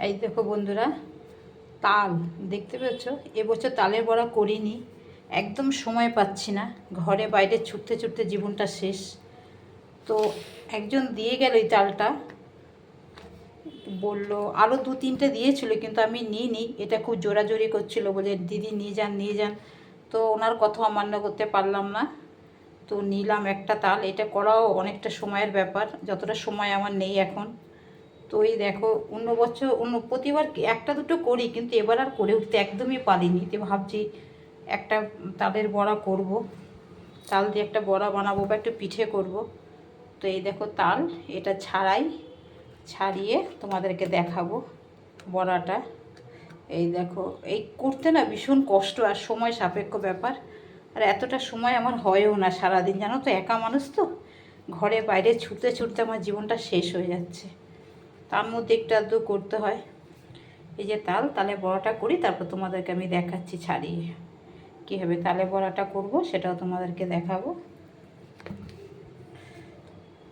এই দেখো বন্ধুরা, তাল দেখতে পেয়েছ। এবছর তালের বড়া করিনি, একদম সময় পাচ্ছি না। ঘরে বাইরে ছুটতে ছুটতে জীবনটা শেষ। তো একজন দিয়ে গেল এই তালটা, বলল আরও দু তিনটে দিয়েছিল, কিন্তু আমি নিইনি। এটা খুব জোরাজোরি করছিল, বলে দিদি নিয়ে যান নিয়ে যান। তো ওনার কথা অমান্য করতে পারলাম না, তো নিলাম একটা তাল। এটা করাও অনেকটা সময়ের ব্যাপার, যতটা সময় আমার নেই এখন। তো এই দেখো, প্রতিবার একটা দুটো করি, কিন্তু এবার আর করে উঠতে একদমই পারিনি। তো ভাবছি একটা তালের বড়া করব, তাল দিয়ে একটা বড়া বানাবো বা একটু পিঠে করব। তো এই দেখো তাল, এটা ছাড়িয়ে তোমাদেরকে দেখাবো বড়াটা। এই দেখো, এই করতে না ভীষণ কষ্ট আর সময় সাপেক্ষ ব্যাপার। আর এতটা সময় আমার হয়ও না সারাদিন, জানো তো, একা মানুষ তো, ঘরে বাইরে ছুটতে ছুটতে আমার জীবনটা শেষ হয়ে যাচ্ছে। তার মধ্যে একটু আধটু করতে হয়। এই যে তালে বড়াটা করি, তারপর তোমাদেরকে আমি দেখাচ্ছি ছাড়িয়ে কীভাবে তালে বড়াটা করব, সেটাও তোমাদেরকে দেখাবো।